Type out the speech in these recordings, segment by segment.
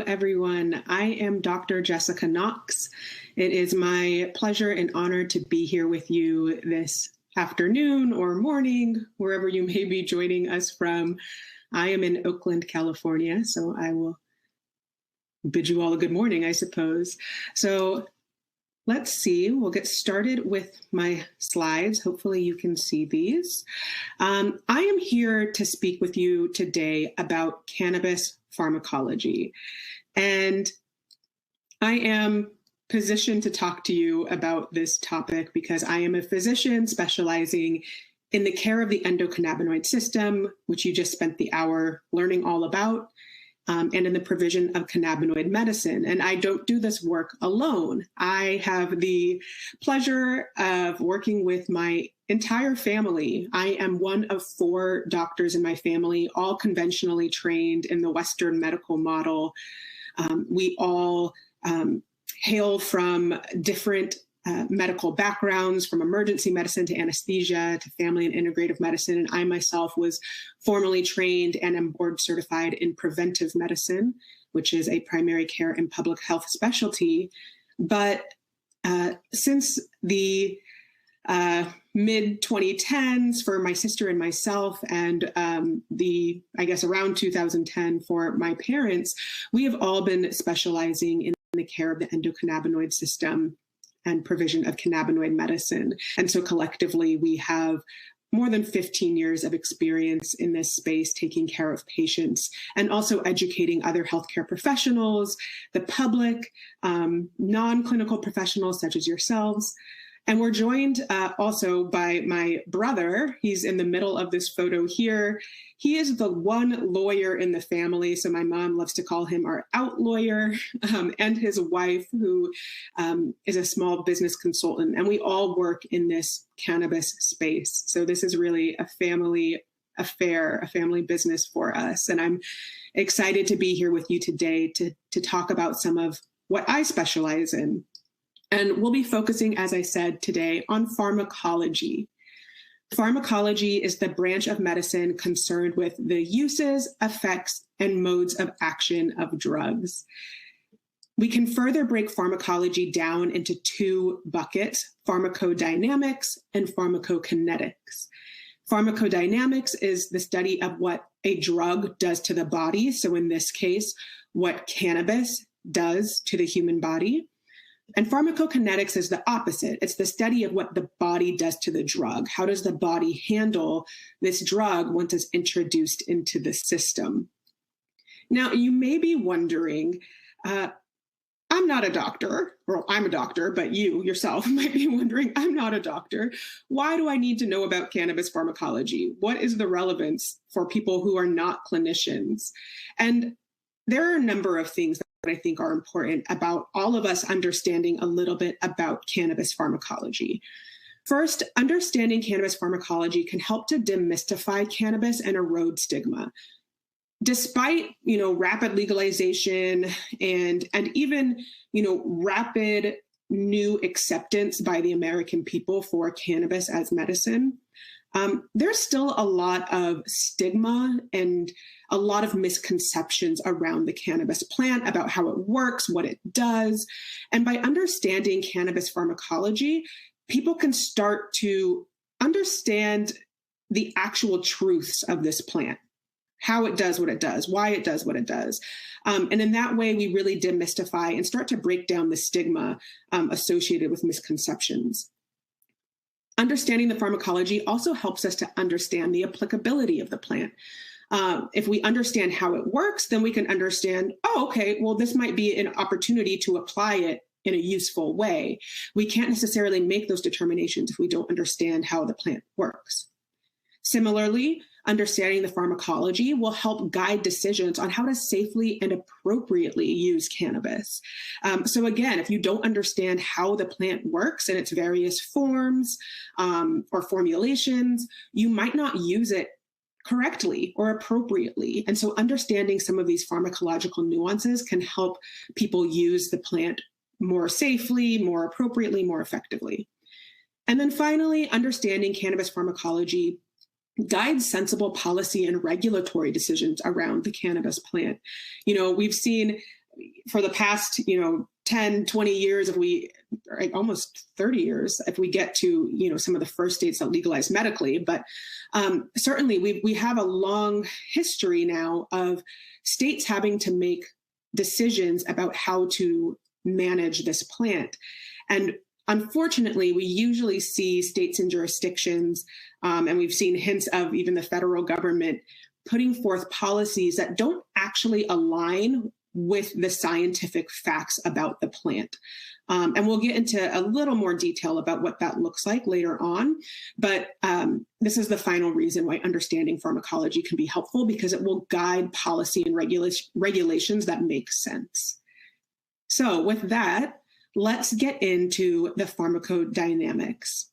everyone. I am Dr. Jessica Knox. It is my pleasure and honor to be here with you this afternoon or morning, wherever you may be joining us from. I am in Oakland, California, so I will bid you all a good morning, I suppose. So let's see, we'll get started with my slides. Hopefully you can see these. I am here to speak with you today about cannabis pharmacology. And I am positioned to talk to you about this topic because I am a physician specializing in the care of the endocannabinoid system, which you just spent the hour learning all about, and in the provision of cannabinoid medicine. And I don't do this work alone. I have the pleasure of working with my entire family. I am one of 4 doctors in my family, all conventionally trained in the Western medical model. We all hail from different medical backgrounds, from emergency medicine to anesthesia to family and integrative medicine. And I myself was formally trained and am board certified in preventive medicine, which is a primary care and public health specialty. But since the mid 2010s for my sister and myself, and around 2010 for my parents, we have all been specializing in the care of the endocannabinoid system and provision of cannabinoid medicine. And so collectively, we have more than 15 years of experience in this space, taking care of patients and also educating other healthcare professionals, the public, non-clinical professionals such as yourselves. And we're joined also by my brother. He's in the middle of this photo here. He is the one lawyer in the family, so my mom loves to call him our out lawyer, and his wife, who is a small business consultant. And we all work in this cannabis space. So this is really a family affair, a family business for us. And I'm excited to be here with you today to talk about some of what I specialize in. And we'll be focusing, as I said today, on pharmacology. Pharmacology is the branch of medicine concerned with the uses, effects, and modes of action of drugs. We can further break pharmacology down into 2 buckets, pharmacodynamics and pharmacokinetics. Pharmacodynamics is the study of what a drug does to the body. So in this case, what cannabis does to the human body. And pharmacokinetics is the opposite. It's the study of what the body does to the drug. How does the body handle this drug once it's introduced into the system? Now, you may be wondering, I'm not a doctor, or I'm a doctor, but you yourself might be wondering, I'm not a doctor. Why do I need to know about cannabis pharmacology? What is the relevance for people who are not clinicians? And there are a number of things that I think are important about all of us understanding a little bit about cannabis pharmacology. First, understanding cannabis pharmacology can help to demystify cannabis and erode stigma. Despite, rapid legalization and even, rapid new acceptance by the American people for cannabis as medicine, there's still a lot of stigma and a lot of misconceptions around the cannabis plant, about how it works, what it does. And by understanding cannabis pharmacology, people can start to understand the actual truths of this plant, how it does what it does, why it does what it does. And in that way, we really demystify and start to break down the stigma associated with misconceptions. Understanding the pharmacology also helps us to understand the applicability of the plant. If we understand how it works, then we can understand, this might be an opportunity to apply it in a useful way. We can't necessarily make those determinations if we don't understand how the plant works. Similarly, understanding the pharmacology will help guide decisions on how to safely and appropriately use cannabis. So again, if you don't understand how the plant works in its various forms or formulations, you might not use it correctly or appropriately. And so understanding some of these pharmacological nuances can help people use the plant more safely, more appropriately, more effectively. And then finally, understanding cannabis pharmacology guides sensible policy and regulatory decisions around the cannabis plant. We've seen for the past, 10, 20 years, almost 30 years, if we get to, some of the first states that legalize medically, but certainly we have a long history now of states having to make decisions about how to manage this plant. And unfortunately, we usually see states and jurisdictions, and we've seen hints of even the federal government putting forth policies that don't actually align with the scientific facts about the plant. And we'll get into a little more detail about what that looks like later on. But this is the final reason why understanding pharmacology can be helpful, because it will guide policy and regulations that make sense. So with that, let's get into the pharmacodynamics.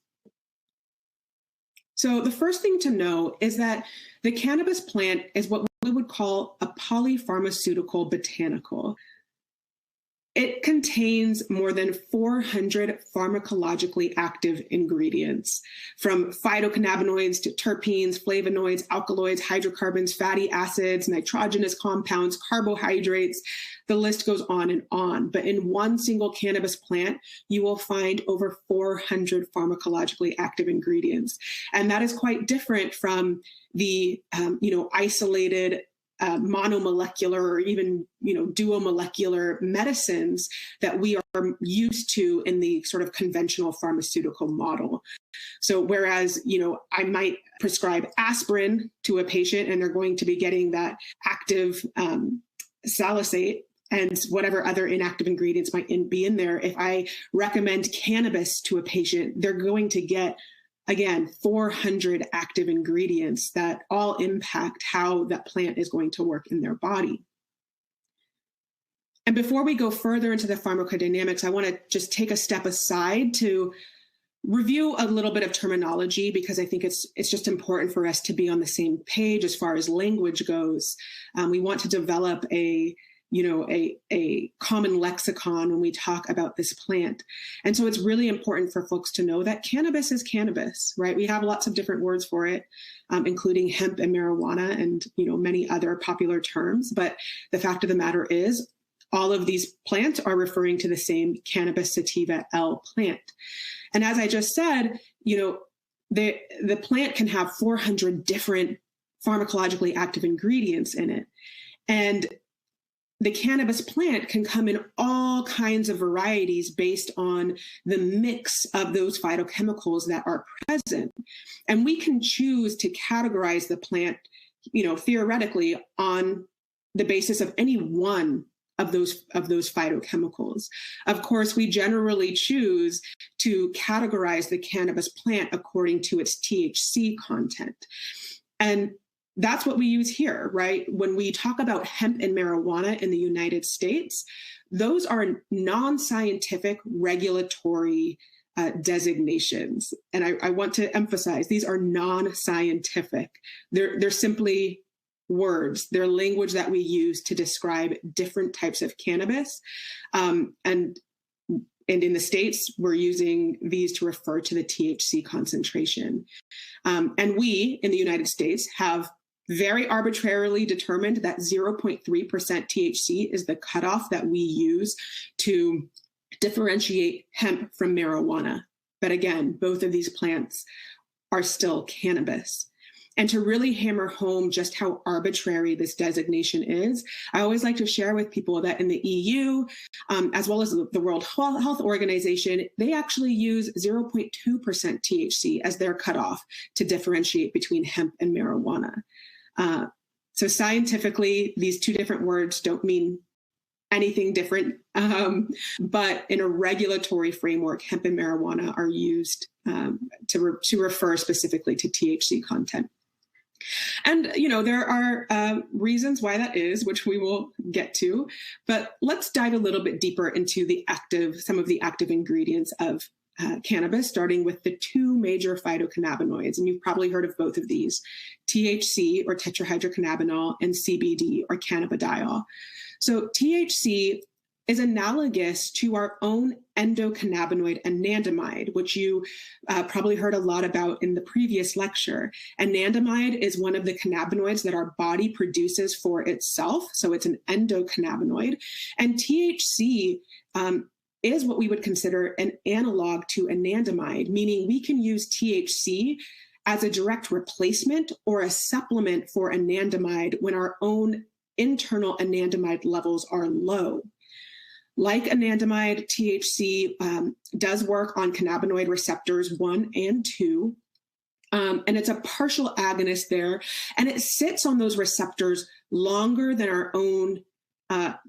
So the first thing to know is that the cannabis plant is what we would call a polypharmaceutical botanical. It contains more than 400 pharmacologically active ingredients, from phytocannabinoids to terpenes, flavonoids, alkaloids, hydrocarbons, fatty acids, nitrogenous compounds, carbohydrates. The list goes on and on. But in one single cannabis plant, you will find over 400 pharmacologically active ingredients. And that is quite different from the isolated monomolecular or even duomolecular medicines that we are used to in the sort of conventional pharmaceutical model. So whereas I might prescribe aspirin to a patient and they're going to be getting that active salicylate and whatever other inactive ingredients might be in there, if I recommend cannabis to a patient, they're going to get, again, 400 active ingredients that all impact how that plant is going to work in their body. And before we go further into the pharmacodynamics, I want to just take a step aside to review a little bit of terminology, because I think it's just important for us to be on the same page as far as language goes. We want to develop a common lexicon when we talk about this plant. And so it's really important for folks to know that cannabis is cannabis, right? We have lots of different words for it, including hemp and marijuana and, many other popular terms. But the fact of the matter is, all of these plants are referring to the same Cannabis sativa L plant. And as I just said, the plant can have 400 different pharmacologically active ingredients in it. And the cannabis plant can come in all kinds of varieties based on the mix of those phytochemicals that are present. And we can choose to categorize the plant, theoretically on the basis of any one of those phytochemicals. Of course, we generally choose to categorize the cannabis plant according to its THC content. And that's what we use here, right? When we talk about hemp and marijuana in the United States, those are non-scientific regulatory designations. And I want to emphasize, these are non-scientific. They're simply words. They're language that we use to describe different types of cannabis. And in the States, we're using these to refer to the THC concentration. And we, in the United States, have very arbitrarily determined that 0.3% THC is the cutoff that we use to differentiate hemp from marijuana. But again, both of these plants are still cannabis. And to really hammer home just how arbitrary this designation is, I always like to share with people that in the EU, as well as the World Health Organization, they actually use 0.2% THC as their cutoff to differentiate between hemp and marijuana. So scientifically, these two different words don't mean anything different, but in a regulatory framework, hemp and marijuana are used to refer specifically to THC content. And, there are reasons why that is, which we will get to, but let's dive a little bit deeper into some of the active ingredients of cannabis, starting with the two major phytocannabinoids. And you've probably heard of both of these, THC or tetrahydrocannabinol and CBD or cannabidiol. So THC is analogous to our own endocannabinoid anandamide, which you probably heard a lot about in the previous lecture. Anandamide is one of the cannabinoids that our body produces for itself, so it's an endocannabinoid. And THC is what we would consider an analog to anandamide, meaning we can use THC as a direct replacement or a supplement for anandamide when our own internal anandamide levels are low. Like anandamide, THC does work on cannabinoid receptors 1 and 2, and it's a partial agonist there, and it sits on those receptors longer than our own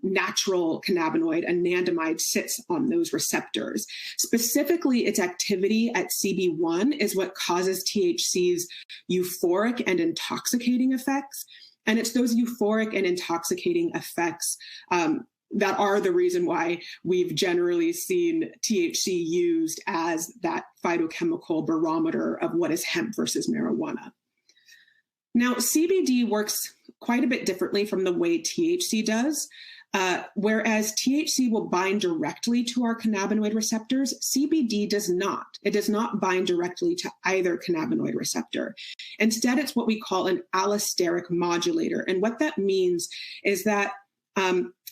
natural cannabinoid, anandamide, sits on those receptors. Specifically, its activity at CB1 is what causes THC's euphoric and intoxicating effects. And it's those euphoric and intoxicating effects that are the reason why we've generally seen THC used as that phytochemical barometer of what is hemp versus marijuana. Now, CBD works quite a bit differently from the way THC does. Whereas THC will bind directly to our cannabinoid receptors, CBD does not. It does not bind directly to either cannabinoid receptor. Instead, it's what we call an allosteric modulator. And what that means is that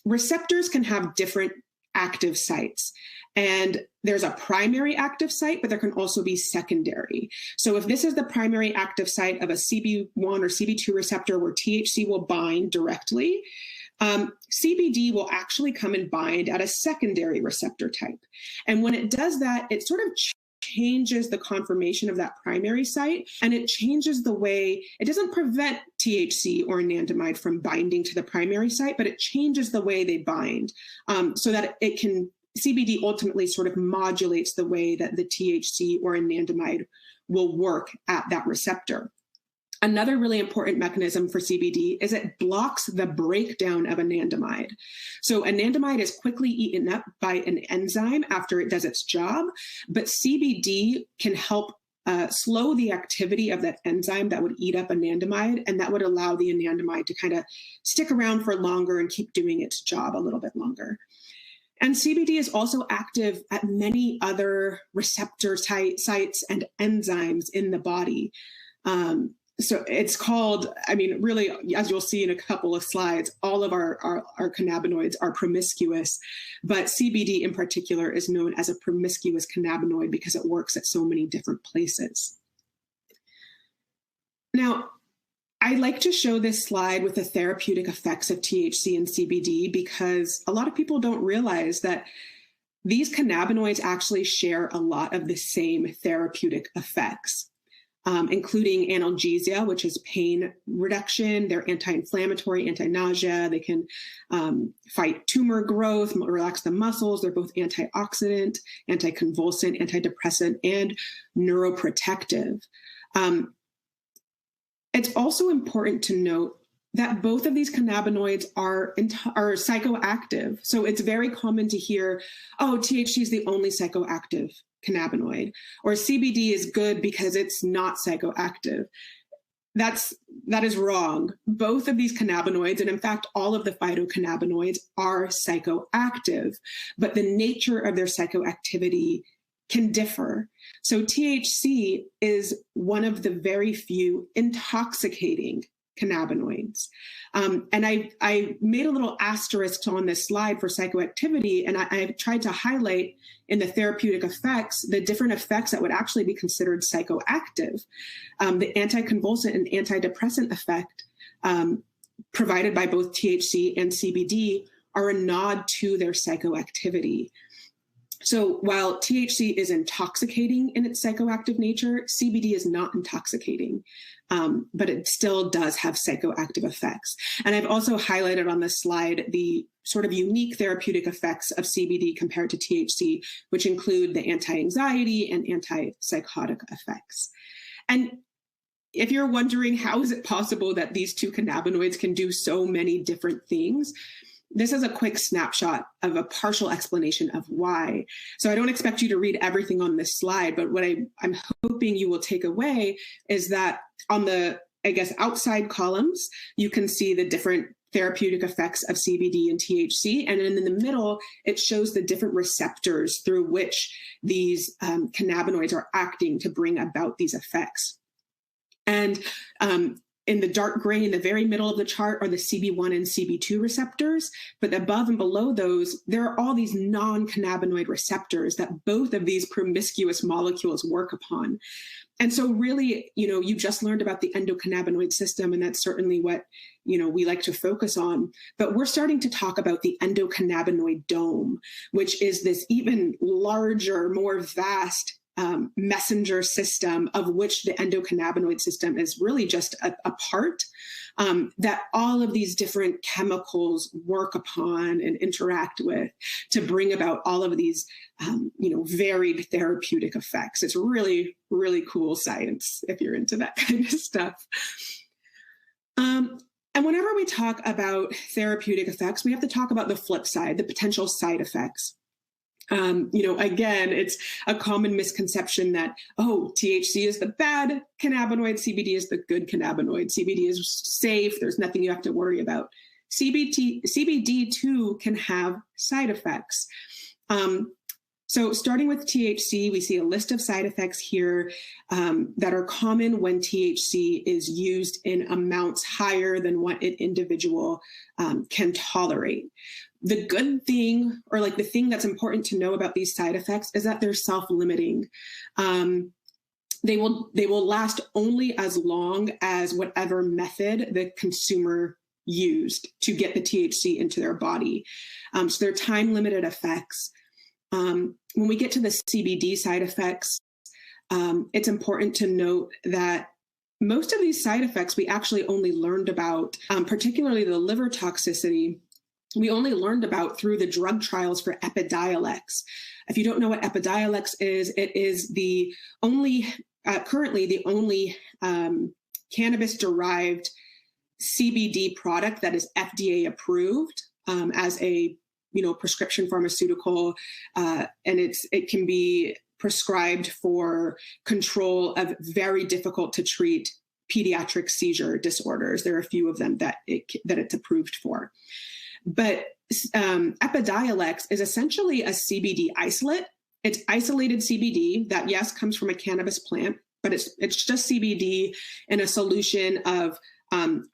receptors can have different active sites. And there's a primary active site, but there can also be secondary. So if this is the primary active site of a CB1 or CB2 receptor where THC will bind directly, CBD will actually come and bind at a secondary receptor type. And when it does that, it sort of changes the conformation of that primary site, and it changes the way, it doesn't prevent THC or anandamide from binding to the primary site, but it changes the way they bind so that it can, CBD ultimately sort of modulates the way that the THC or anandamide will work at that receptor. Another really important mechanism for CBD is it blocks the breakdown of anandamide. So anandamide is quickly eaten up by an enzyme after it does its job, but CBD can help slow the activity of that enzyme that would eat up anandamide, and that would allow the anandamide to kind of stick around for longer and keep doing its job a little bit longer. And CBD is also active at many other receptor sites and enzymes in the body. So it's called, I mean, really, as you'll see in a couple of slides, all of our cannabinoids are promiscuous, but CBD in particular is known as a promiscuous cannabinoid because it works at so many different places. Now, I like to show this slide with the therapeutic effects of THC and CBD because a lot of people don't realize that these cannabinoids actually share a lot of the same therapeutic effects. Including analgesia, which is pain reduction. They're anti-inflammatory, anti-nausea. They can fight tumor growth, relax the muscles. They're both antioxidant, anticonvulsant, antidepressant, and neuroprotective. It's also important to note that both of these cannabinoids are psychoactive. So it's very common to hear, oh, THC is the only psychoactive cannabinoid, or CBD is good because it's not psychoactive. That is wrong. Both of these cannabinoids, and in fact, all of the phytocannabinoids are psychoactive, but the nature of their psychoactivity can differ. So THC is one of the very few intoxicating cannabinoids. And I made a little asterisk on this slide for psychoactivity, and I've tried to highlight in the therapeutic effects the different effects that would actually be considered psychoactive. The anticonvulsant and antidepressant effect provided by both THC and CBD are a nod to their psychoactivity. So while THC is intoxicating in its psychoactive nature, CBD is not intoxicating, but it still does have psychoactive effects. And I've also highlighted on this slide the sort of unique therapeutic effects of CBD compared to THC, which include the anti-anxiety and antipsychotic effects. And if you're wondering how is it possible that these two cannabinoids can do so many different things, this is a quick snapshot of a partial explanation of why. So I don't expect you to read everything on this slide, but what I'm hoping you will take away is that on the, I guess, outside columns, you can see the different therapeutic effects of CBD and THC. And then in the middle, it shows the different receptors through which these cannabinoids are acting to bring about these effects. And in the dark gray in the very middle of the chart are the CB1 and CB2 receptors, but above and below those, there are all these non-cannabinoid receptors that both of these promiscuous molecules work upon. And so really, you just learned about the endocannabinoid system, and that's certainly what, we like to focus on. But we're starting to talk about the endocannabinoid dome, which is this even larger, more vast messenger system of which the endocannabinoid system is really just a part that all of these different chemicals work upon and interact with to bring about all of these, varied therapeutic effects. It's really, really cool science if you're into that kind of stuff. And whenever we talk about therapeutic effects, we have to talk about the flip side, the potential side effects. Again, it's a common misconception that, THC is the bad cannabinoid, CBD is the good cannabinoid. CBD is safe, there's nothing you have to worry about. CBD too can have side effects. So starting with THC, we see a list of side effects here that are common when THC is used in amounts higher than what an individual can tolerate. The good thing, or the thing that's important to know about these side effects, is that they're self-limiting. They will last only as long as whatever method the consumer used to get the THC into their body. So they're time-limited effects. When we get to the CBD side effects, it's important to note that most of these side effects we actually only learned about, particularly the liver toxicity, we only learned about through the drug trials for Epidiolex. If you don't know what Epidiolex is, it is the only, currently the only cannabis-derived CBD product that is FDA approved as a prescription pharmaceutical, and it can be prescribed for control of very difficult to treat pediatric seizure disorders. There are a few of them that it's approved for. But Epidiolex is essentially a CBD isolate. It's isolated CBD that, yes, comes from a cannabis plant, but it's just CBD in a solution of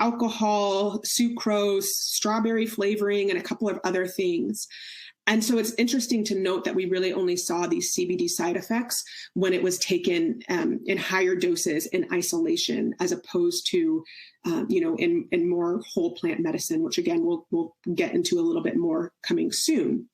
alcohol, sucrose, strawberry flavoring, and a couple of other things. And so it's interesting to note that we really only saw these CBD side effects when it was taken in higher doses in isolation, as opposed to, in more whole plant medicine, which again, we'll get into a little bit more coming soon.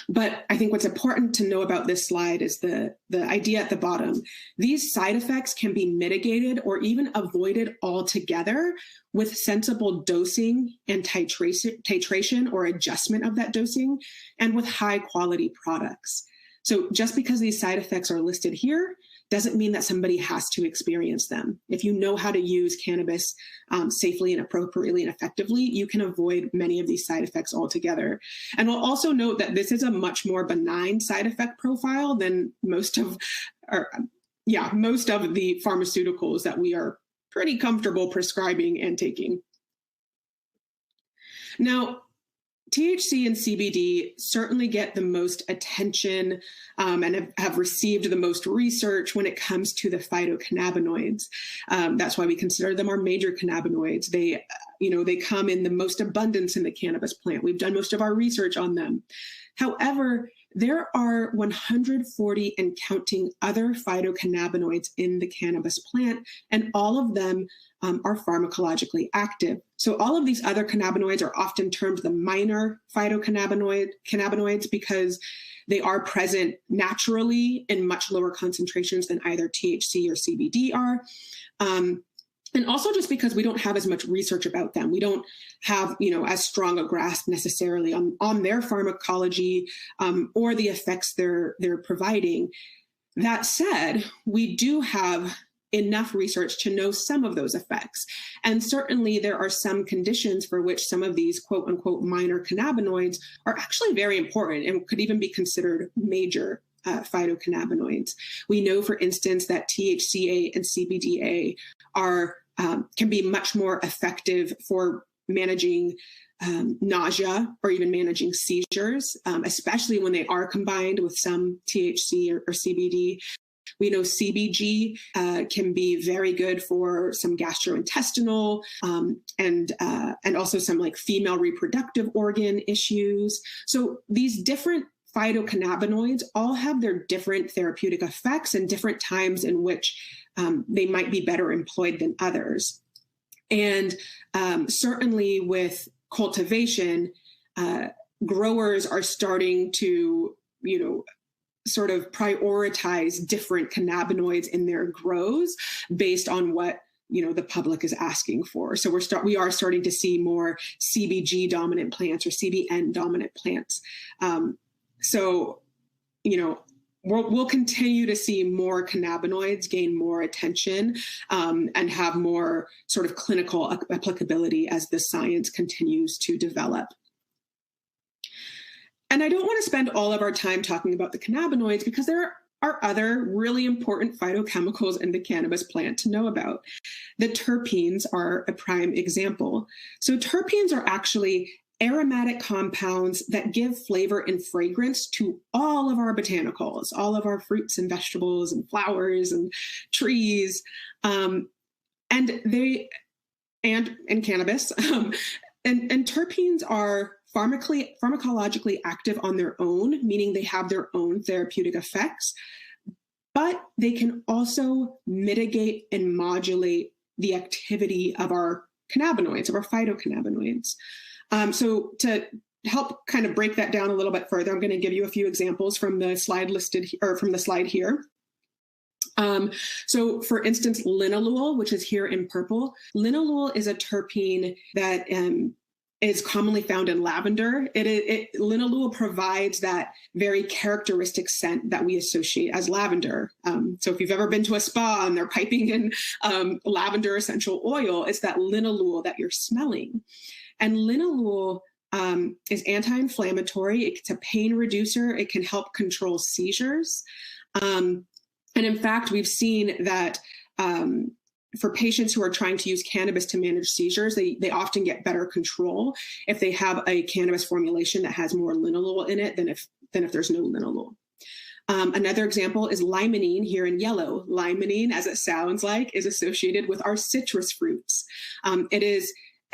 But I think what's important to know about this slide is the idea at the bottom. These side effects can be mitigated or even avoided altogether with sensible dosing and titration or adjustment of that dosing, and with high quality products. So just because these side effects are listed here doesn't mean that somebody has to experience them. If you know how to use cannabis safely and appropriately and effectively, you can avoid many of these side effects altogether. And we'll also note that this is a much more benign side effect profile than most of the pharmaceuticals that we are pretty comfortable prescribing and taking. Now, THC and CBD certainly get the most attention and have received the most research when it comes to the phytocannabinoids. That's why we consider them our major cannabinoids. They come in the most abundance in the cannabis plant. We've done most of our research on them. However, there are 140 and counting other phytocannabinoids in the cannabis plant, and all of them are pharmacologically active. So all of these other cannabinoids are often termed the minor phytocannabinoids because they are present naturally in much lower concentrations than either THC or CBD are. And also just because we don't have as much research about them. We don't have, as strong a grasp necessarily on their pharmacology or the effects they're providing. That said, we do have enough research to know some of those effects. And certainly there are some conditions for which some of these quote unquote minor cannabinoids are actually very important and could even be considered major phytocannabinoids. We know, for instance, that THCA and CBDA can be much more effective for managing nausea or even managing seizures, especially when they are combined with some THC or CBD. We know CBG can be very good for some gastrointestinal and also some like female reproductive organ issues. So these different phytocannabinoids all have their different therapeutic effects and different times in which they might be better employed than others. And certainly with cultivation, growers are starting to, sort of prioritize different cannabinoids in their grows based on what the public is asking for. So we are starting to see more CBG dominant plants or CBN dominant plants. We'll continue to see more cannabinoids gain more attention and have more sort of clinical applicability as the science continues to develop. And I don't want to spend all of our time talking about the cannabinoids because there are other really important phytochemicals in the cannabis plant to know about. The terpenes are a prime example. So terpenes are actually aromatic compounds that give flavor and fragrance to all of our botanicals, all of our fruits and vegetables and flowers and trees, and cannabis. And terpenes are pharmacologically active on their own, meaning they have their own therapeutic effects, but they can also mitigate and modulate the activity of our cannabinoids, of our phytocannabinoids. So to help kind of break that down a little bit further, I'm going to give you a few examples from the slide from the slide here. So for instance, linalool, which is here in purple, linalool is a terpene that is commonly found in lavender. Linalool provides that very characteristic scent that we associate as lavender. So if you've ever been to a spa and they're piping in lavender essential oil, it's that linalool that you're smelling. And linalool is anti-inflammatory. It's a pain reducer. It can help control seizures. And in fact, we've seen that for patients who are trying to use cannabis to manage seizures, they often get better control if they have a cannabis formulation that has more linalool in it than if there's no linalool. Another example is limonene here in yellow. Limonene, as it sounds like, is associated with our citrus fruits.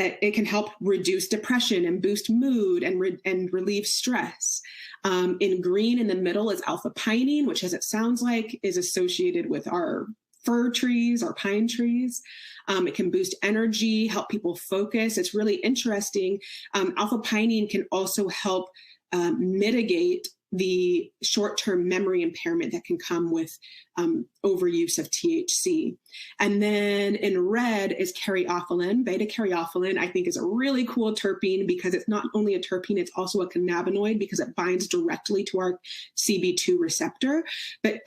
It can help reduce depression and boost mood and relieve stress. In green in the middle is alpha pinene, which, as it sounds like, is associated with our fir trees or pine trees. It can boost energy, help people focus. It's really interesting. Alpha pinene can also help mitigate the short-term memory impairment that can come with overuse of THC. And then in red is caryophyllene. Beta-caryophyllene, I think, is a really cool terpene because it's not only a terpene, it's also a cannabinoid because it binds directly to our CB2 receptor. But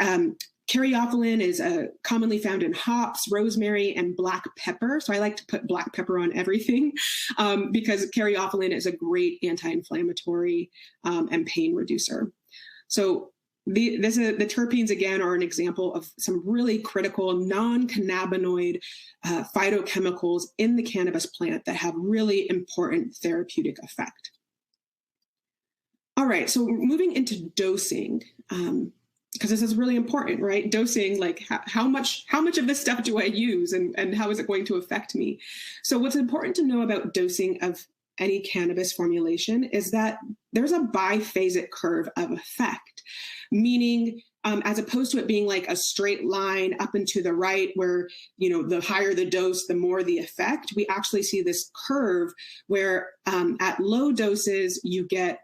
caryophyllene is commonly found in hops, rosemary, and black pepper. So I like to put black pepper on everything because caryophyllene is a great anti-inflammatory and pain reducer. So the terpenes, again, are an example of some really critical non-cannabinoid phytochemicals in the cannabis plant that have really important therapeutic effect. All right, so moving into dosing. Because this is really important, right? Dosing, like how much of this stuff do I use and how is it going to affect me? So what's important to know about dosing of any cannabis formulation is that there's a biphasic curve of effect, meaning as opposed to it being like a straight line up and to the right where, the higher the dose, the more the effect, we actually see this curve where at low doses, you get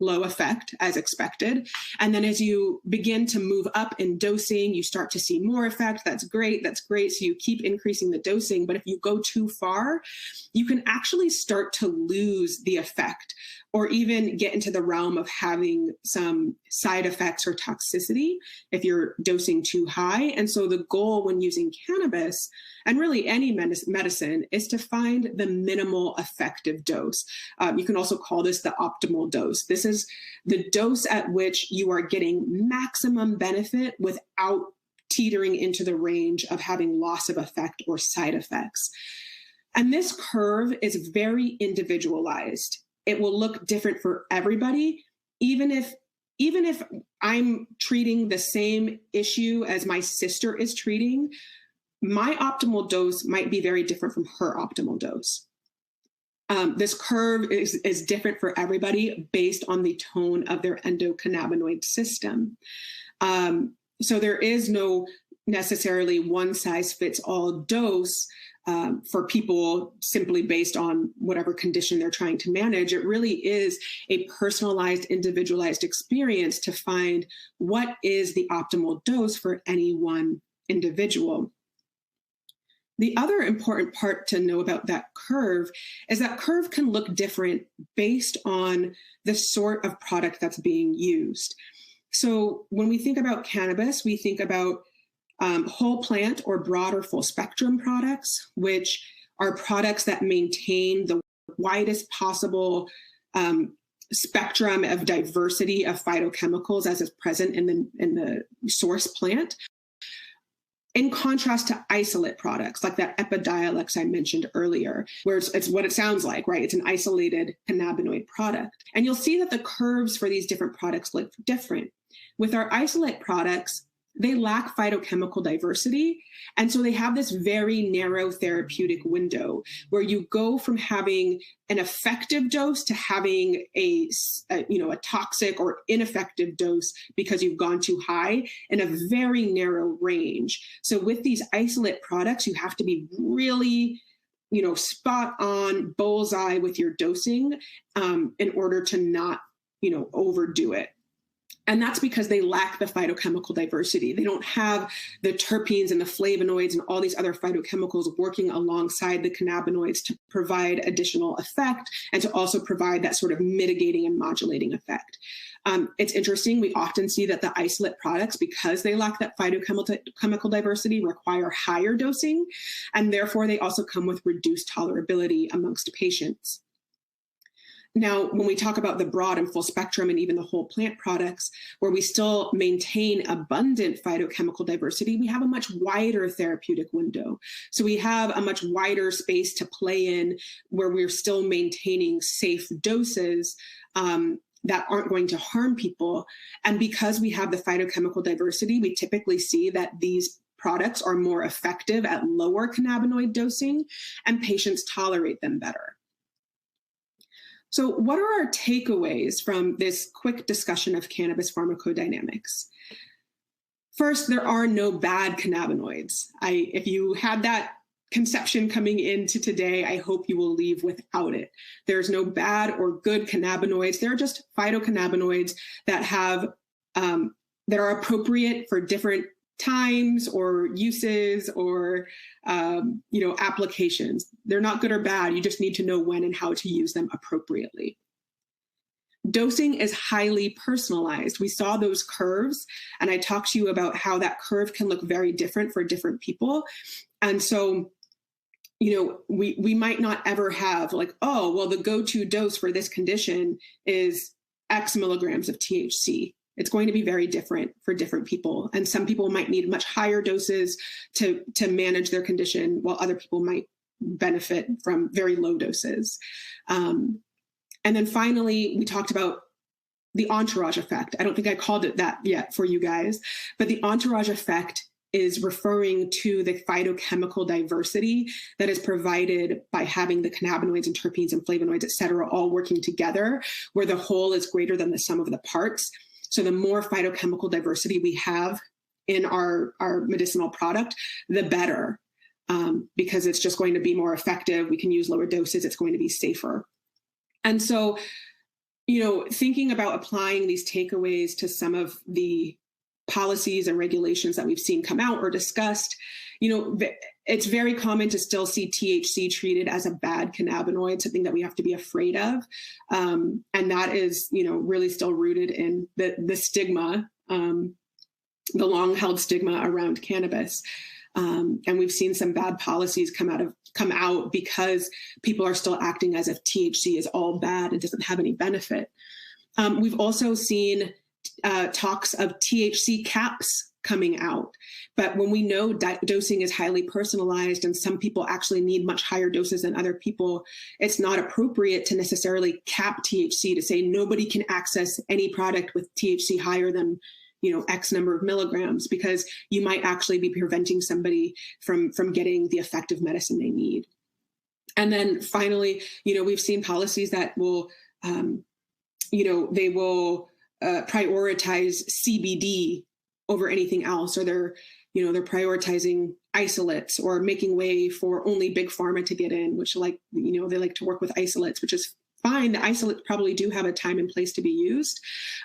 low effect as expected. And then as you begin to move up in dosing, you start to see more effect. That's great. So you keep increasing the dosing. But if you go too far, you can actually start to lose the effect or even get into the realm of having some side effects or toxicity if you're dosing too high. And so the goal when using cannabis, and really any medicine, is to find the minimal effective dose. You can also call this the optimal dose. This is the dose at which you are getting maximum benefit without teetering into the range of having loss of effect or side effects. And this curve is very individualized. It will look different for everybody, even if I'm treating the same issue as my sister is treating, my optimal dose might be very different from her optimal dose. This curve is different for everybody based on the tone of their endocannabinoid system. So there is no necessarily one size fits all dose for people simply based on whatever condition they're trying to manage. It really is a personalized, individualized experience to find what is the optimal dose for any one individual. The other important part to know about that curve is that curve can look different based on the sort of product that's being used. So when we think about cannabis, we think about whole plant or broad or full spectrum products, which are products that maintain the widest possible spectrum of diversity of phytochemicals as is present in the source plant. In contrast to isolate products like that Epidiolex I mentioned earlier, where it's what it sounds like, right? It's an isolated cannabinoid product. And you'll see that the curves for these different products look different. With our isolate products, they lack phytochemical diversity. And so they have this very narrow therapeutic window where you go from having an effective dose to having a toxic or ineffective dose because you've gone too high in a very narrow range. So with these isolate products, you have to be really spot on bullseye with your dosing in order to not, overdo it. And that's because they lack the phytochemical diversity. They don't have the terpenes and the flavonoids and all these other phytochemicals working alongside the cannabinoids to provide additional effect and to also provide that sort of mitigating and modulating effect. It's interesting. We often see that the isolate products, because they lack that phytochemical diversity, require higher dosing, and therefore they also come with reduced tolerability amongst patients. Now, when we talk about the broad and full spectrum and even the whole plant products, where we still maintain abundant phytochemical diversity, we have a much wider therapeutic window. So we have a much wider space to play in where we're still maintaining safe doses that aren't going to harm people. And because we have the phytochemical diversity, we typically see that these products are more effective at lower cannabinoid dosing and patients tolerate them better. So what are our takeaways from this quick discussion of cannabis pharmacodynamics? First, there are no bad cannabinoids. If you had that conception coming into today, I hope you will leave without it. There's no bad or good cannabinoids. They're just phytocannabinoids that have that are appropriate for different times or uses or applications. They're not good or bad. You just need to know when and how to use them appropriately. Dosing is highly personalized. We saw those curves, and I talked to you about how that curve can look very different for different people. And so, we might not ever have like, oh, well, the go-to dose for this condition is X milligrams of THC. It's going to be very different for different people. And some people might need much higher doses to manage their condition, while other people might benefit from very low doses. And then finally, we talked about the entourage effect. I don't think I called it that yet for you guys, but the entourage effect is referring to the phytochemical diversity that is provided by having the cannabinoids and terpenes and flavonoids, et cetera, all working together, where the whole is greater than the sum of the parts. So the more phytochemical diversity we have in our medicinal product, the better, because it's just going to be more effective. We can use lower doses. It's going to be safer. And so, thinking about applying these takeaways to some of the policies and regulations that we've seen come out or discussed, it's very common to still see THC treated as a bad cannabinoid, something that we have to be afraid of. And that is, really still rooted in the stigma, the long held stigma around cannabis. And we've seen some bad policies come out because people are still acting as if THC is all bad and doesn't have any benefit. We've also seen talks of THC caps coming out. But when we know dosing is highly personalized and some people actually need much higher doses than other people, it's not appropriate to necessarily cap THC to say nobody can access any product with THC higher than X number of milligrams, because you might actually be preventing somebody from getting the effective medicine they need. And then finally, we've seen policies that will, they will prioritize CBD over anything else, or they're prioritizing isolates or making way for only big pharma to get in, which they like to work with isolates, which is fine. The isolates probably do have a time and place to be used.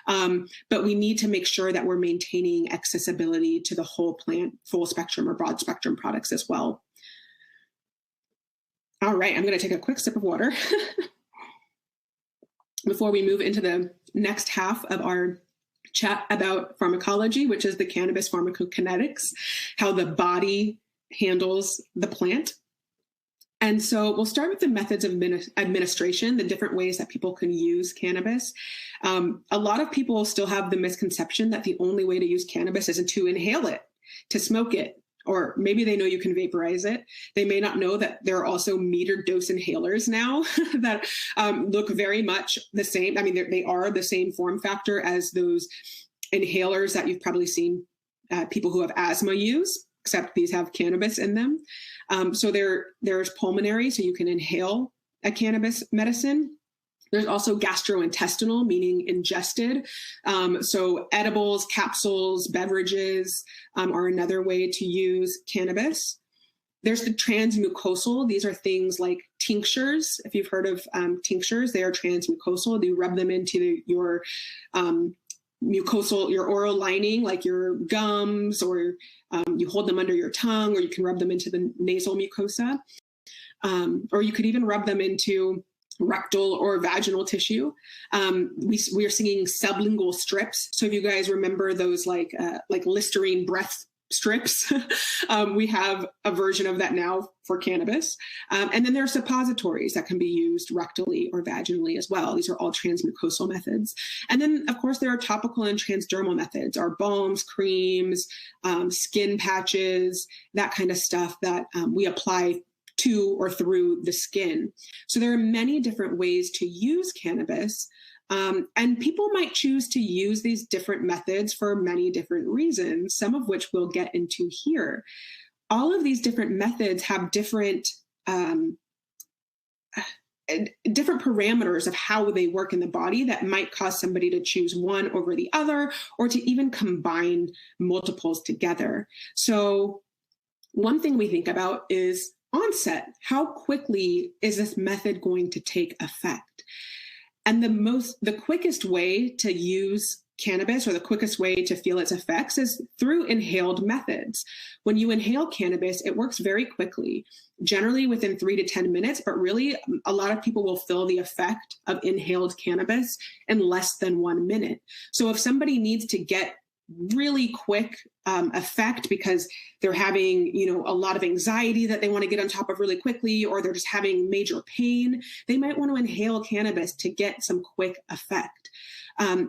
But we need to make sure that we're maintaining accessibility to the whole plant, full spectrum or broad spectrum products as well. All right, I'm going to take a quick sip of water before we move into the next half of our chat about pharmacology, which is the cannabis pharmacokinetics, how the body handles the plant. And so we'll start with the methods of administration, the different ways that people can use cannabis. A lot of people still have the misconception that the only way to use cannabis is to inhale it, to smoke it, or maybe they know you can vaporize it. They may not know that there are also metered dose inhalers now that look very much the same. I mean, they are the same form factor as those inhalers that you've probably seen people who have asthma use, except these have cannabis in them. So there's pulmonary, so you can inhale a cannabis medicine. There's also gastrointestinal, meaning ingested. So edibles, capsules, beverages are another way to use cannabis. There's the transmucosal. These are things like tinctures. If you've heard of tinctures, they are transmucosal. You rub them into your mucosal, your oral lining, like your gums, or you hold them under your tongue, or you can rub them into the nasal mucosa. Or you could even rub them into rectal or vaginal tissue. We are seeing sublingual strips. So if you guys remember those like Listerine breath strips, we have a version of that now for cannabis. And then there are suppositories that can be used rectally or vaginally as well. These are all transmucosal methods. And then, of course, there are topical and transdermal methods, our balms, creams, skin patches, that kind of stuff that we apply to or through the skin. So there are many different ways to use cannabis. And people might choose to use these different methods for many different reasons, some of which we'll get into here. All of these different methods have different parameters of how they work in the body that might cause somebody to choose one over the other, or to even combine multiples together. So one thing we think about is onset. How quickly is this method going to take effect? And the quickest way to use cannabis, or the quickest way to feel its effects, is through inhaled methods. When you inhale cannabis, it works very quickly, generally within 3 to 10 minutes, but really a lot of people will feel the effect of inhaled cannabis in less than 1 minute. So if somebody needs to get really quick effect because they're having, a lot of anxiety that they want to get on top of really quickly, or they're just having major pain, they might want to inhale cannabis to get some quick effect.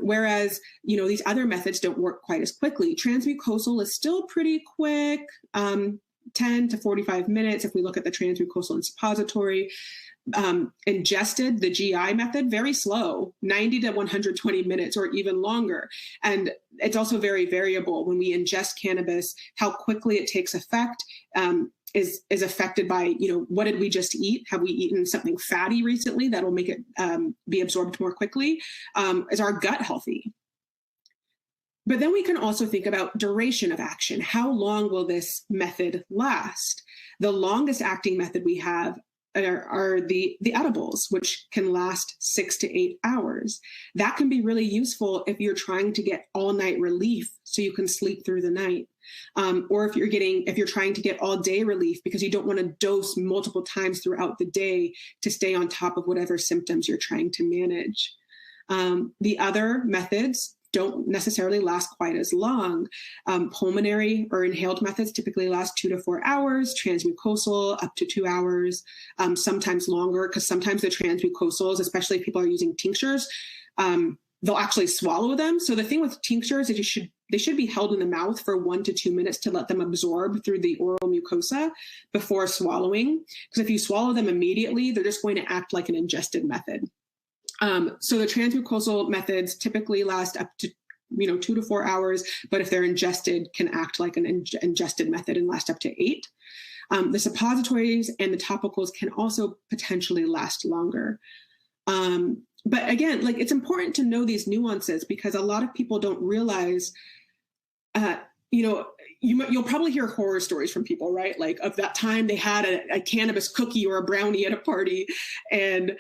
Whereas, these other methods don't work quite as quickly. Transmucosal is still pretty quick, 10 to 45 minutes if we look at the transmucosal and suppository. Ingested, the GI method, very slow, 90 to 120 minutes or even longer. And it's also very variable. When we ingest cannabis, how quickly it takes effect is affected by, what did we just eat? Have we eaten something fatty recently that'll make it be absorbed more quickly? Is our gut healthy? But then we can also think about duration of action. How long will this method last? The longest acting method we have are the edibles, which can last 6 to 8 hours. That can be really useful if you're trying to get all night relief so you can sleep through the night. Or if you're trying to get all day relief because you don't want to dose multiple times throughout the day to stay on top of whatever symptoms you're trying to manage. The other methods don't necessarily last quite as long. Pulmonary or inhaled methods typically last 2 to 4 hours, transmucosal up to 2 hours, sometimes longer, because sometimes the transmucosals, especially if people are using tinctures, they'll actually swallow them. So the thing with tinctures is you should they should be held in the mouth for 1 to 2 minutes to let them absorb through the oral mucosa before swallowing. Because if you swallow them immediately, they're just going to act like an ingested method. So the transmucosal methods typically last up to 2 to 4 hours, but if they're ingested, can act like an ingested method and last up to 8. The suppositories and the topicals can also potentially last longer. But again, like, it's important to know these nuances, because a lot of people don't realize, you'll probably hear horror stories from people, right? Like, of that time they had a cannabis cookie or a brownie at a party, and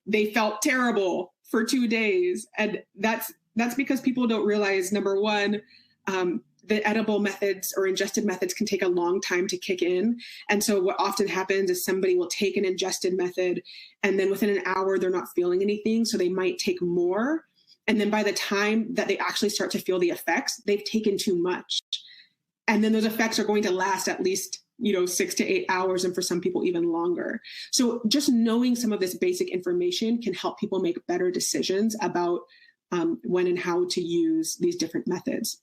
they felt terrible for 2 days. And that's because people don't realize, number one, the edible methods or ingested methods can take a long time to kick in. And so what often happens is somebody will take an ingested method, and then within an hour, they're not feeling anything. So they might take more. And then by the time that they actually start to feel the effects, they've taken too much. And then those effects are going to last at least 6 to 8 hours, and for some people even longer. So just knowing some of this basic information can help people make better decisions about when and how to use these different methods.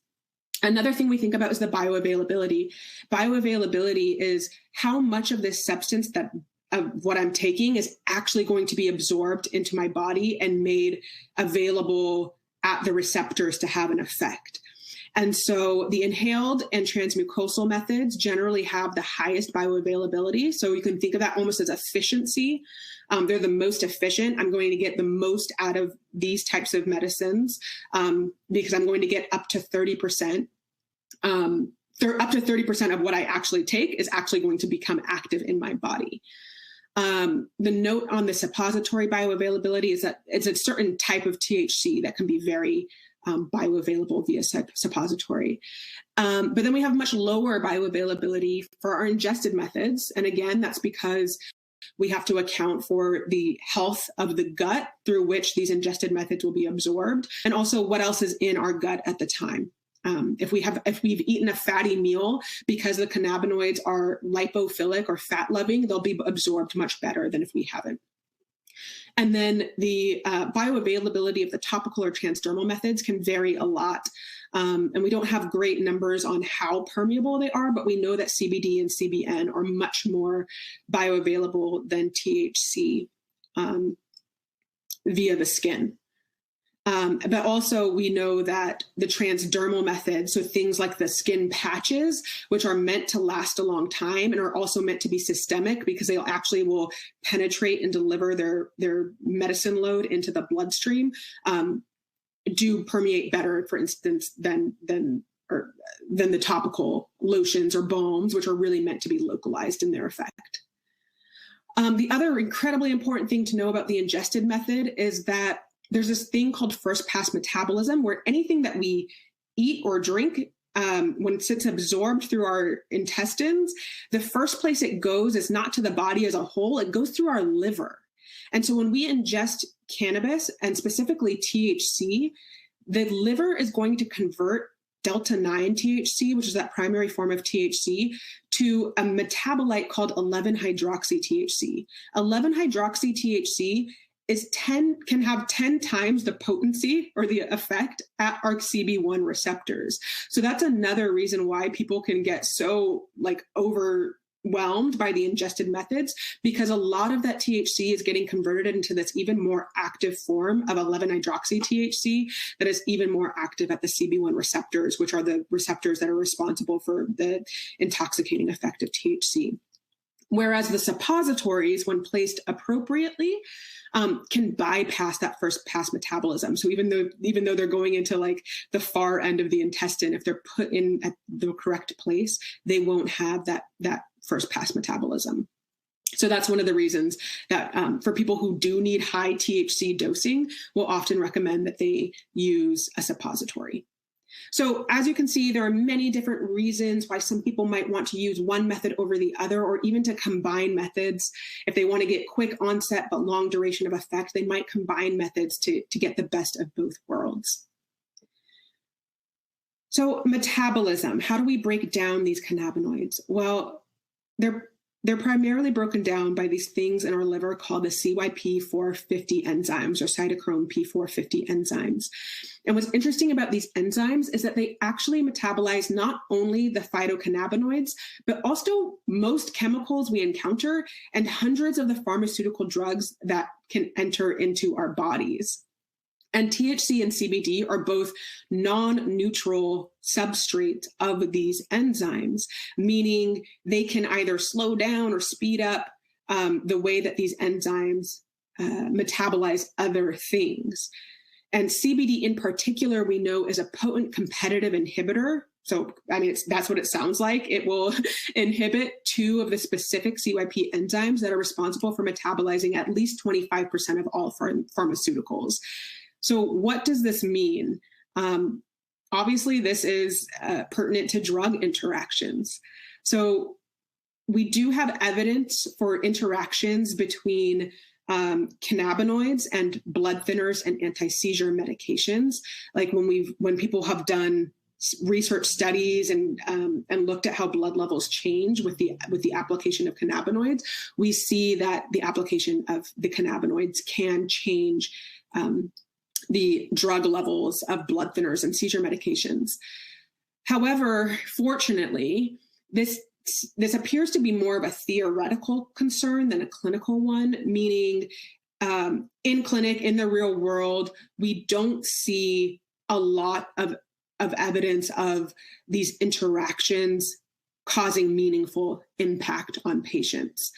Another thing we think about is the bioavailability. Bioavailability is how much of this substance of what I'm taking is actually going to be absorbed into my body and made available at the receptors to have an effect. And so the inhaled and transmucosal methods generally have the highest bioavailability. So you can think of that almost as efficiency. They're the most efficient. I'm going to get the most out of these types of medicines because I'm going to get up to 30%. Up to 30% of what I actually take is actually going to become active in my body. The note on the suppository bioavailability is that it's a certain type of THC that can be very bioavailable via suppository. But then we have much lower bioavailability for our ingested methods. And again, that's because we have to account for the health of the gut through which these ingested methods will be absorbed, and also what else is in our gut at the time. If we've eaten a fatty meal, because the cannabinoids are lipophilic or fat loving, they'll be absorbed much better than if we haven't. And then the bioavailability of the topical or transdermal methods can vary a lot. And we don't have great numbers on how permeable they are, but we know that CBD and CBN are much more bioavailable than THC via the skin. But also we know that the transdermal methods, so things like the skin patches, which are meant to last a long time and are also meant to be systemic because they actually will penetrate and deliver their medicine load into the bloodstream, do permeate better, for instance, than the topical lotions or balms, which are really meant to be localized in their effect. The other incredibly important thing to know about the ingested method is that there's this thing called first pass metabolism, where anything that we eat or drink, when it's absorbed through our intestines, the first place it goes is not to the body as a whole, it goes through our liver. And so when we ingest cannabis, and specifically THC, the liver is going to convert delta-9 THC, which is that primary form of THC, to a metabolite called 11-hydroxy-THC. 11-hydroxy-THC can have 10 times the potency or the effect at our CB1 receptors. So that's another reason why people can get so overwhelmed by the ingested methods, because a lot of that THC is getting converted into this even more active form of 11-hydroxy-THC that is even more active at the CB1 receptors, which are the receptors that are responsible for the intoxicating effect of THC. Whereas the suppositories, when placed appropriately, can bypass that first pass metabolism. So even though they're going into like the far end of the intestine, if they're put in at the correct place, they won't have that first pass metabolism. So that's one of the reasons that for people who do need high THC dosing, we'll often recommend that they use a suppository. So as you can see, there are many different reasons why some people might want to use one method over the other, or even to combine methods. If they want to get quick onset but long duration of effect, they might combine methods to get the best of both worlds. So metabolism, how do we break down these cannabinoids? Well, they're they're primarily broken down by these things in our liver called the CYP450 enzymes or cytochrome P450 enzymes. And what's interesting about these enzymes is that they actually metabolize not only the phytocannabinoids, but also most chemicals we encounter and hundreds of the pharmaceutical drugs that can enter into our bodies. And THC and CBD are both non-neutral substrates of these enzymes, meaning they can either slow down or speed up the way that these enzymes metabolize other things. And CBD in particular, we know is a potent competitive inhibitor. So, I mean, that's what it sounds like. It will inhibit two of the specific CYP enzymes that are responsible for metabolizing at least 25% of all pharmaceuticals. So what does this mean? Obviously, this is pertinent to drug interactions. So we do have evidence for interactions between cannabinoids and blood thinners and anti-seizure medications. Like when people have done research studies and looked at how blood levels change with the application of cannabinoids, we see that the application of the cannabinoids can change the drug levels of blood thinners and seizure medications. However, fortunately, this appears to be more of a theoretical concern than a clinical one, meaning in clinic, in the real world, we don't see a lot of evidence of these interactions causing meaningful impact on patients.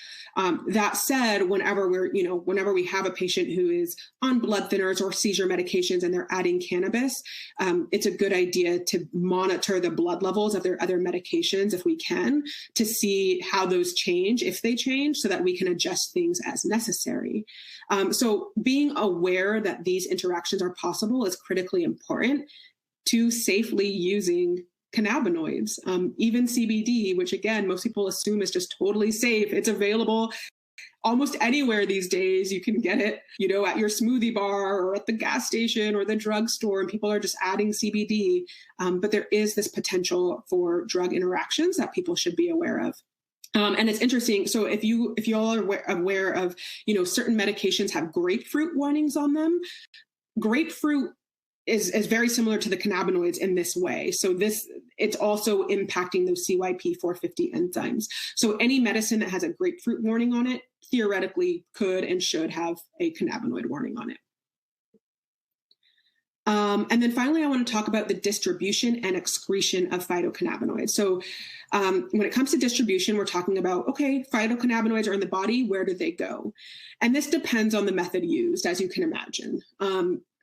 That said, whenever we have a patient who is on blood thinners or seizure medications and they're adding cannabis, it's a good idea to monitor the blood levels of their other medications if we can, to see how those change, if they change, so that we can adjust things as necessary. So being aware that these interactions are possible is critically important to safely using cannabinoids, even CBD, which again, most people assume is just totally safe. It's available almost anywhere these days. You can get it, at your smoothie bar or at the gas station or the drugstore, and people are just adding CBD. But there is this potential for drug interactions that people should be aware of. And it's interesting. So if you all are aware of, certain medications have grapefruit warnings on them. Grapefruit is very similar to the cannabinoids in this way. So it's also impacting those CYP450 enzymes. So any medicine that has a grapefruit warning on it theoretically could and should have a cannabinoid warning on it. And then finally, I want to talk about the distribution and excretion of phytocannabinoids. So when it comes to distribution, we're talking about, okay, phytocannabinoids are in the body, where do they go? And this depends on the method used, as you can imagine.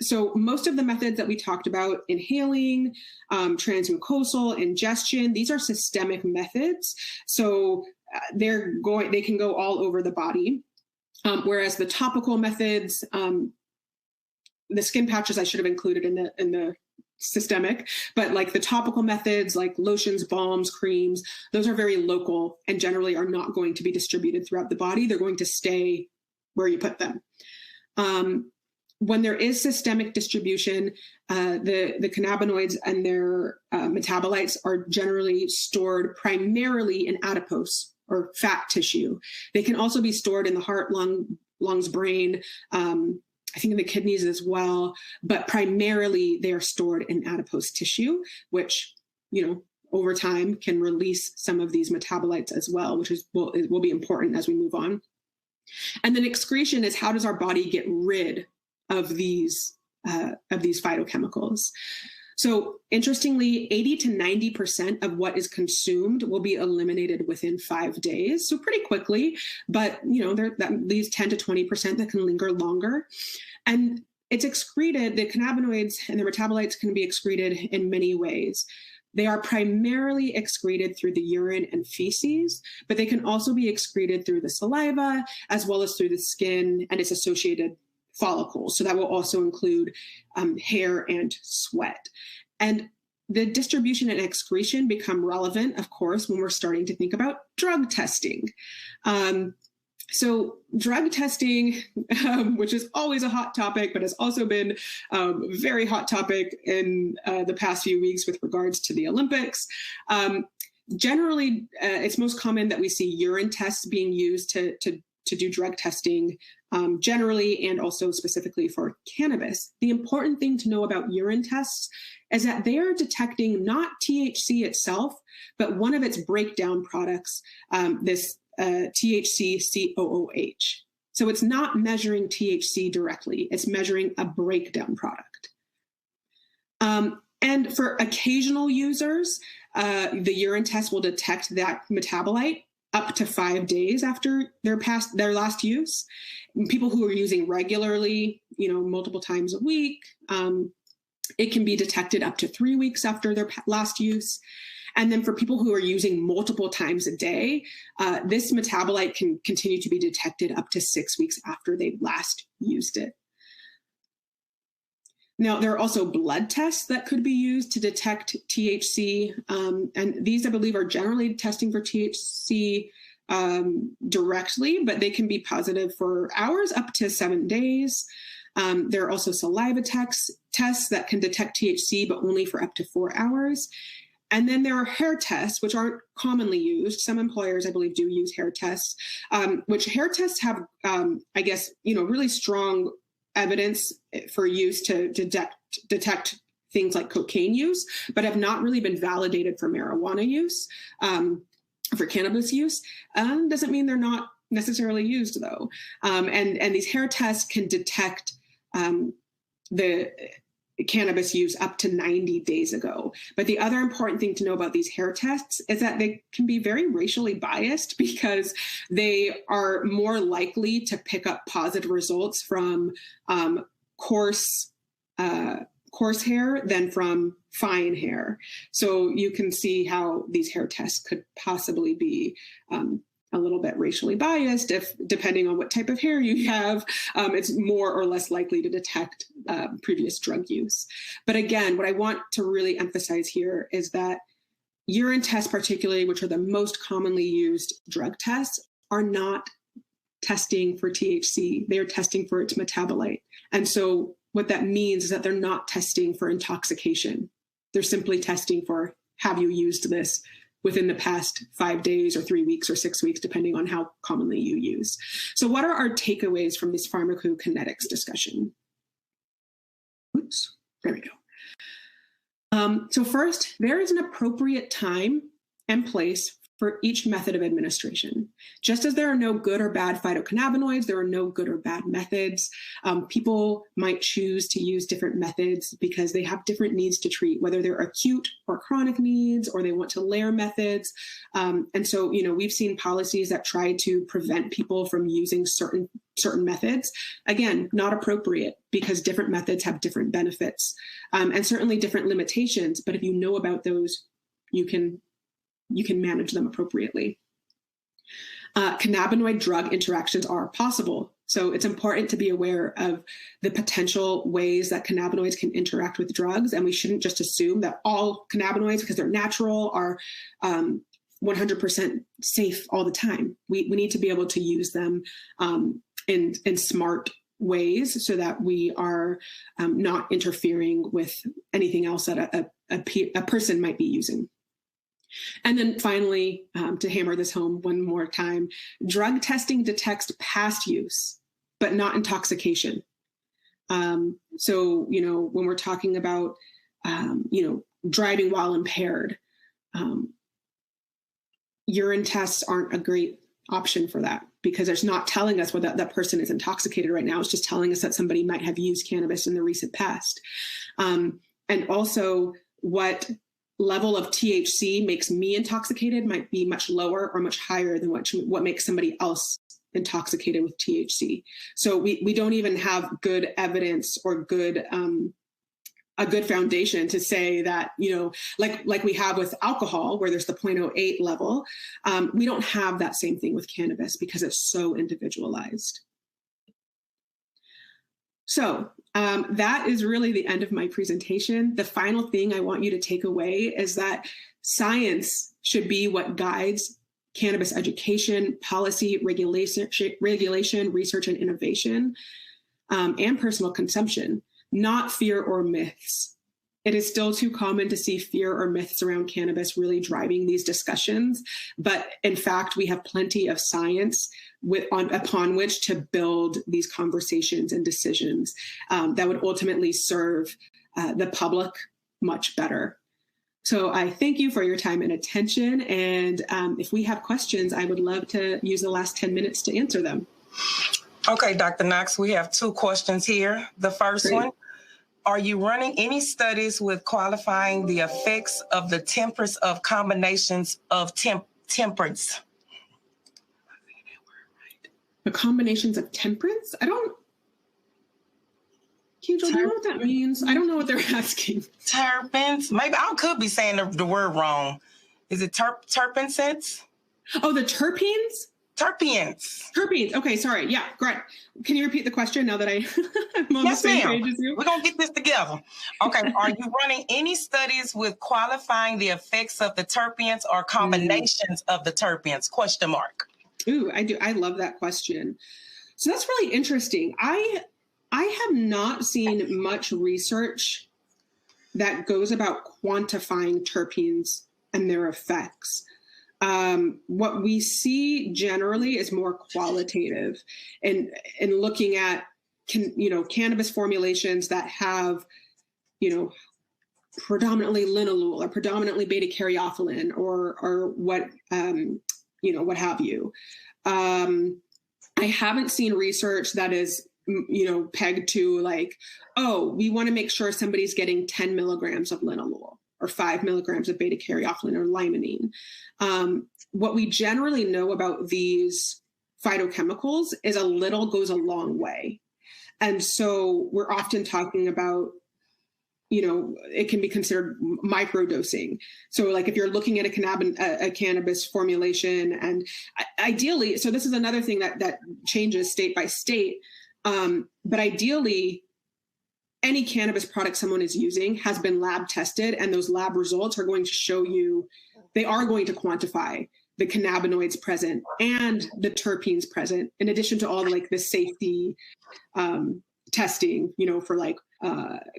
So most of the methods that we talked about, inhaling, transmucosal, ingestion, these are systemic methods. So they can go all over the body. Whereas the topical methods, the skin patches I should have included in the systemic, but like the topical methods like lotions, balms, creams, those are very local and generally are not going to be distributed throughout the body. They're going to stay where you put them. When there is systemic distribution, the cannabinoids and their metabolites are generally stored primarily in adipose or fat tissue. They can also be stored in the heart, lungs, brain, I think in the kidneys as well, but primarily they are stored in adipose tissue, which, over time can release some of these metabolites as well, which will be important as we move on. And then excretion is, how does our body get rid of these phytochemicals? So interestingly, 80 to 90% of what is consumed will be eliminated within 5 days. So pretty quickly, but that leaves 10 to 20% that can linger longer. And it's excreted, the cannabinoids and the metabolites can be excreted in many ways. They are primarily excreted through the urine and feces, but they can also be excreted through the saliva as well as through the skin and its associated follicles. So that will also include hair and sweat. And the distribution and excretion become relevant, of course, when we're starting to think about drug testing. So drug testing, which is always a hot topic, but has also been a very hot topic in the past few weeks with regards to the Olympics. Generally, it's most common that we see urine tests being used to do drug testing generally, and also specifically for cannabis. The important thing to know about urine tests is that they are detecting not THC itself, but one of its breakdown products, this THC-COOH. So it's not measuring THC directly, it's measuring a breakdown product. And for occasional users, the urine test will detect that metabolite up to 5 days after their last use. People who are using regularly, multiple times a week, it can be detected up to 3 weeks after their last use. And then for people who are using multiple times a day, this metabolite can continue to be detected up to 6 weeks after they've last used it. Now, there are also blood tests that could be used to detect THC. And these, I believe, are generally testing for THC directly, but they can be positive for hours up to 7 days. There are also saliva tests that can detect THC, but only for up to 4 hours. And then there are hair tests, which aren't commonly used. Some employers, I believe, do use hair tests, which hair tests have, really strong evidence for use to detect things like cocaine use, but have not really been validated for marijuana use, for cannabis use. Doesn't mean they're not necessarily used, though. And these hair tests can detect the cannabis use up to 90 days ago. But the other important thing to know about these hair tests is that they can be very racially biased, because they are more likely to pick up positive results from coarse hair than from fine hair. So you can see how these hair tests could possibly be a little bit racially biased. If, depending on what type of hair you have, it's more or less likely to detect previous drug use. But again, what I want to really emphasize here is that urine tests, particularly, which are the most commonly used drug tests, are not testing for THC. They are testing for its metabolite. And so what that means is that they're not testing for intoxication. They're simply testing for, have you used this within the past 5 days or 3 weeks or 6 weeks, depending on how commonly you use. So what are our takeaways from this pharmacokinetics discussion? Oops, there we go. So first, there is an appropriate time and place for each method of administration. Just as there are no good or bad phytocannabinoids, there are no good or bad methods. People might choose to use different methods because they have different needs to treat, whether they're acute or chronic needs, or they want to layer methods. And so, we've seen policies that try to prevent people from using certain methods. Again, not appropriate, because different methods have different benefits, and certainly different limitations. But if you know about those, you can manage them appropriately. Cannabinoid drug interactions are possible. So it's important to be aware of the potential ways that cannabinoids can interact with drugs. And we shouldn't just assume that all cannabinoids, because they're natural, are 100% safe all the time. We need to be able to use them in smart ways, so that we are not interfering with anything else that a person might be using. And then finally, to hammer this home one more time, drug testing detects past use, but not intoxication. So, when we're talking about, driving while impaired, urine tests aren't a great option for that, because it's not telling us whether that person is intoxicated right now. It's just telling us that somebody might have used cannabis in the recent past. And also, what level of THC makes me intoxicated might be much lower or much higher than what makes somebody else intoxicated with THC. So we don't even have good evidence or a good foundation to say that, like we have with alcohol, where there's the 0.08 level. We don't have that same thing with cannabis, because it's so individualized. So that is really the end of my presentation. The final thing I want you to take away is that science should be what guides cannabis education, policy, regulation, research and innovation, and personal consumption, not fear or myths. It is still too common to see fear or myths around cannabis really driving these discussions. But in fact, we have plenty of science upon which to build these conversations and decisions that would ultimately serve the public much better. So I thank you for your time and attention. And if we have questions, I would love to use the last 10 minutes to answer them. Okay, Dr. Knox, we have 2 questions here. The first one, are you running any studies with qualifying the effects of the temperance of combinations of temperance? The combinations of temperance? Do you know what that means? I don't know what they're asking. Terpenes? Maybe I could be saying the word wrong. Is it terpenes? Oh, the terpenes? Terpenes. Okay, sorry. Yeah, great. Can you repeat the question now that I'm on the same page as you? We're going to get this together. Okay. Are you running any studies with qualifying the effects of the terpenes or combinations of the terpenes? ? Ooh, I do. I love that question. So that's really interesting. I have not seen much research that goes about quantifying terpenes and their effects. What we see generally is more qualitative and looking at, cannabis formulations that have, predominantly linalool or predominantly beta caryophyllene or what, what have you. I haven't seen research that is, pegged to like, oh, we want to make sure somebody's getting 10 milligrams of linalool or 5 milligrams of beta caryophyllene or limonene. What we generally know about these phytochemicals is a little goes a long way. And so we're often talking about, it can be considered microdosing. So like if you're looking at a cannabis formulation and ideally, so this is another thing that changes state by state. But ideally, any cannabis product someone is using has been lab tested, and those lab results are going to show you, they are going to quantify the cannabinoids present and the terpenes present, in addition to all the safety testing, for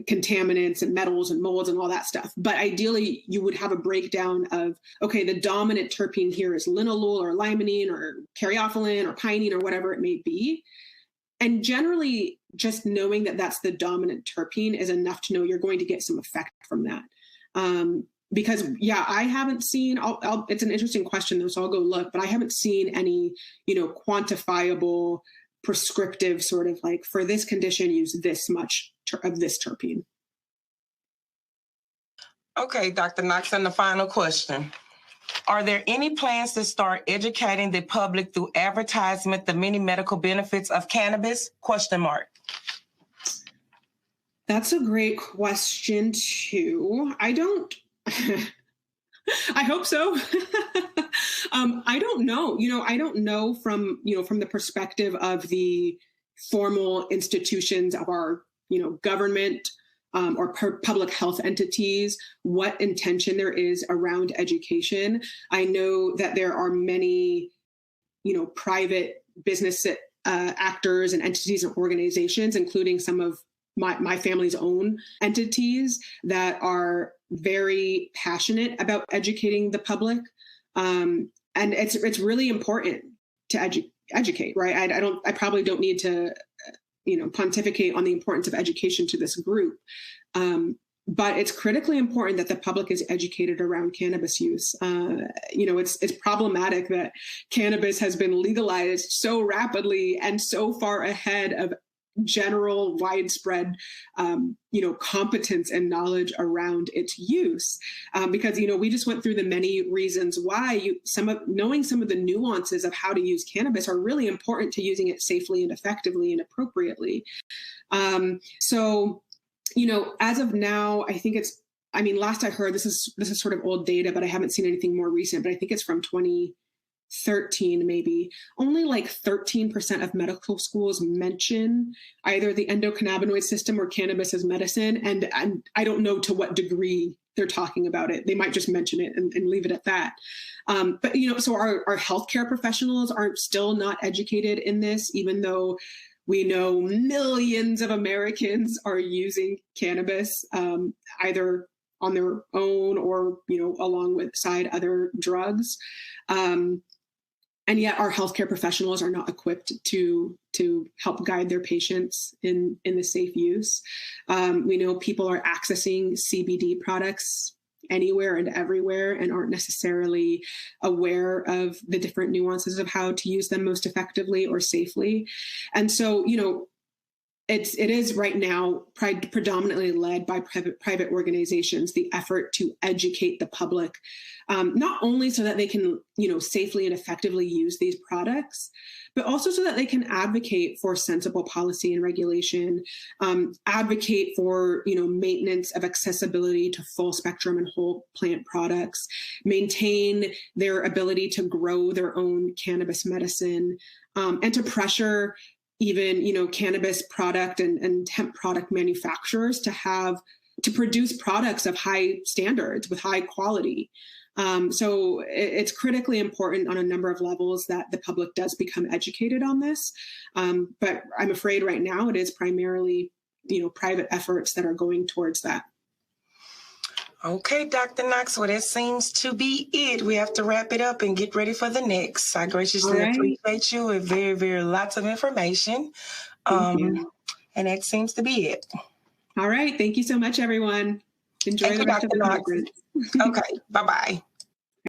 contaminants and metals and molds and all that stuff. But ideally, you would have a breakdown of, okay, the dominant terpene here is linalool or limonene or caryophyllene or pinene or whatever it may be. And generally, just knowing that that's the dominant terpene is enough to know you're going to get some effect from that. Because, I haven't seen, it's an interesting question, though, so I'll go look, but I haven't seen any, quantifiable, prescriptive sort of like, for this condition, use this much of this terpene. Okay, Dr. Knox, and the final question. Are there any plans to start educating the public through advertisement the many medical benefits of cannabis? ? That's a great question, too. I hope so. I don't know. I don't know from the perspective of the formal institutions of our, government or public health entities, what intention there is around education. I know that there are many, private business actors and entities and organizations, including some of my family's own entities that are very passionate about educating the public. And it's really important to educate, right? I probably don't need to, pontificate on the importance of education to this group. But it's critically important that the public is educated around cannabis use. It's problematic that cannabis has been legalized so rapidly and so far ahead of general widespread, competence and knowledge around its use. Because, we just went through the many reasons why knowing some of the nuances of how to use cannabis are really important to using it safely and effectively and appropriately. So, as of now, I think last I heard, this is sort of old data, but I haven't seen anything more recent, but I think it's from 2013, maybe. Only like 13% of medical schools mention either the endocannabinoid system or cannabis as medicine. And I don't know to what degree they're talking about it. They might just mention it and leave it at that. But, so our healthcare professionals are still not educated in this, even though We know millions of Americans are using cannabis, either on their own or, alongside other drugs. And yet our healthcare professionals are not equipped to help guide their patients in the safe use. We know people are accessing CBD products anywhere and everywhere and aren't necessarily aware of the different nuances of how to use them most effectively or safely. And so, it is right now predominantly led by private organizations, the effort to educate the public, not only so that they can, safely and effectively use these products, but also so that they can advocate for sensible policy and regulation, advocate for, maintenance of accessibility to full spectrum and whole plant products, maintain their ability to grow their own cannabis medicine, and to pressure even, cannabis product and hemp product manufacturers to produce products of high standards with high quality. So it's critically important on a number of levels that the public does become educated on this. But I'm afraid right now it is primarily, private efforts that are going towards that. Okay, Dr. Knox, well, that seems to be it. We have to wrap it up and get ready for the next. I graciously appreciate you with very, very lots of information. Thank you. And that seems to be it. All right. Thank you so much, everyone. Enjoy the rest of the conference. Okay. Bye-bye.